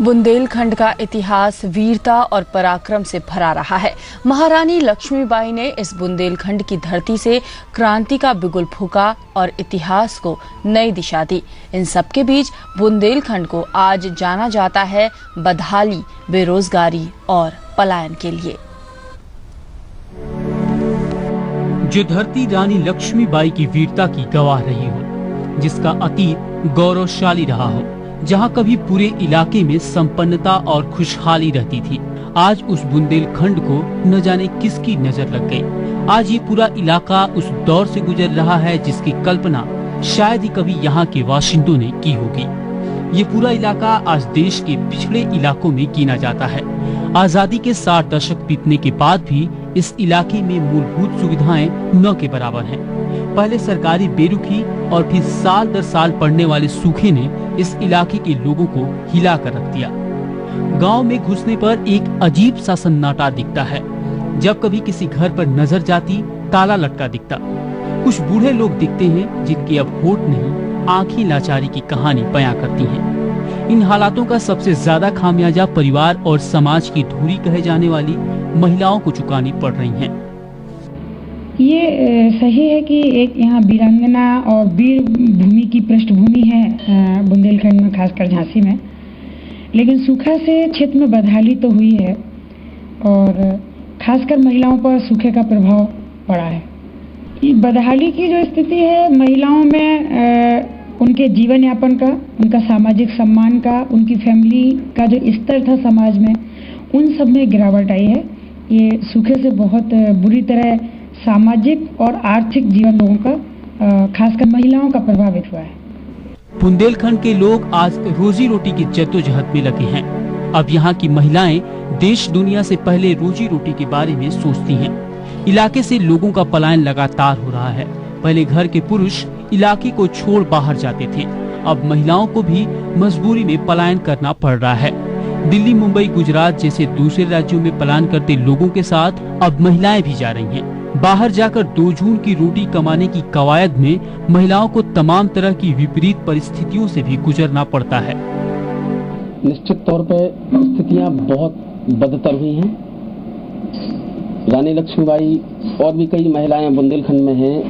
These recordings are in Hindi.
बुंदेलखंड का इतिहास वीरता और पराक्रम से भरा रहा है। महारानी लक्ष्मीबाई ने इस बुंदेलखंड की धरती से क्रांति का बिगुल फूंका और इतिहास को नई दिशा दी। इन सब के बीच बुंदेलखंड को आज जाना जाता है बदहाली, बेरोजगारी और पलायन के लिए। जो धरती रानी लक्ष्मीबाई की वीरता की गवाह रही हो, जिसका अतीत गौरवशाली रहा हो, जहां कभी पूरे इलाके में संपन्नता और खुशहाली रहती थी, आज उस बुंदेलखंड को न जाने किसकी नजर लग गई। आज ये पूरा इलाका उस दौर से गुजर रहा है जिसकी कल्पना शायद ही कभी यहाँ के बाशिंदों ने की होगी। ये पूरा इलाका आज देश के पिछड़े इलाकों में गिना जाता है। आजादी के 60 दशक बीतने के बाद भी इस इलाके में मूलभूत सुविधाएं न के बराबर हैं। पहले सरकारी बेरुखी और फिर साल दर साल पड़ने वाले सूखे ने इस इलाके के लोगों को हिला कर रख दिया। गांव में घुसने पर एक अजीब सा सन्नाटा दिखता है। जब कभी किसी घर पर नजर जाती, ताला लटका दिखता। कुछ बूढ़े लोग दिखते हैं जिनके अब होठ नहीं, आंखें लाचारी की कहानी बयां करती हैं। इन हालातों का सबसे ज्यादा खामियाजा परिवार और समाज की धुरी कहे जाने वाली महिलाओं को चुकानी पड़ रही हैं। ये सही है कि एक यहाँ वीरांगना और वीर भूमि की पृष्ठभूमि है बुंदेलखंड में, खासकर झांसी में। लेकिन सूखा से क्षेत्र में बदहाली तो हुई है और खासकर महिलाओं पर सूखे का प्रभाव पड़ा है। ये बदहाली की जो स्थिति है, महिलाओं में उनके जीवन यापन का, उनका सामाजिक सम्मान का, उनकी फैमिली का जो स्तर था समाज में, उन सब में गिरावट आई है। ये सूखे से बहुत बुरी तरह सामाजिक और आर्थिक जीवन लोगों का, खासकर महिलाओं का, प्रभावित हुआ है। बुंदेलखंड के लोग आज रोजी रोटी की जद्दोजहद में लगे हैं। अब यहाँ की महिलाएं देश दुनिया से पहले रोजी रोटी के बारे में सोचती हैं। इलाके से लोगों का पलायन लगातार हो रहा है। पहले घर के पुरुष इलाके को छोड़ बाहर जाते थे, अब महिलाओं को भी मजबूरी में पलायन करना पड़ रहा है। दिल्ली, मुंबई, गुजरात जैसे दूसरे राज्यों में पलायन करते लोगों के साथ अब महिलाएं भी जा रही हैं। बाहर जाकर 2 जून की रोटी कमाने की कवायद में महिलाओं को तमाम तरह की विपरीत परिस्थितियों से भी गुजरना पड़ता है। निश्चित तौर पर स्थितियां बहुत बदतर हुई हैं। रानी लक्ष्मीबाई और भी कई महिलाएं बुंदेलखंड में हैं,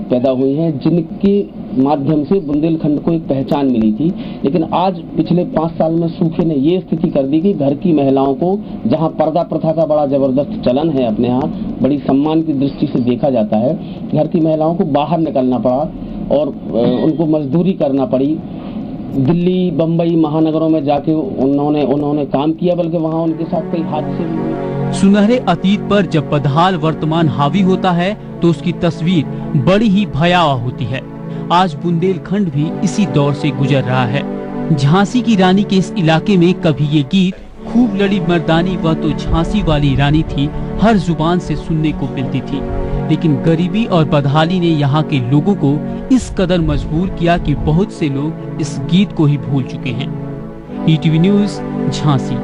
पैदा हुई हैं, जिनके माध्यम से बुंदेलखंड को एक पहचान मिली थी। लेकिन आज पिछले 5 साल में सूखे ने ये स्थिति कर दी कि घर की महिलाओं को, जहां पर्दा प्रथा का बड़ा जबरदस्त चलन है, अपने यहाँ बड़ी सम्मान की दृष्टि से देखा जाता है, घर की महिलाओं को बाहर निकलना पड़ा और उनको मजदूरी करना पड़ी। दिल्ली, बम्बई महानगरों में जाके उन्होंने काम किया, बल्कि वहाँ उनके साथ कई हादसे भी हुए। सुनहरे अतीत पर जब बदहाल वर्तमान हावी होता है तो उसकी तस्वीर बड़ी ही भयावह होती है। आज बुंदेलखंड भी इसी दौर से गुजर रहा है। झांसी की रानी के इस इलाके में कभी ये गीत, खूब लड़ी मर्दानी वह तो झांसी वाली रानी थी, हर जुबान से सुनने को मिलती थी। लेकिन गरीबी और बदहाली ने यहाँ के लोगों को इस कदर मजबूर किया कि बहुत से लोग इस गीत को ही भूल चुके हैं। ETV news, Jhansi.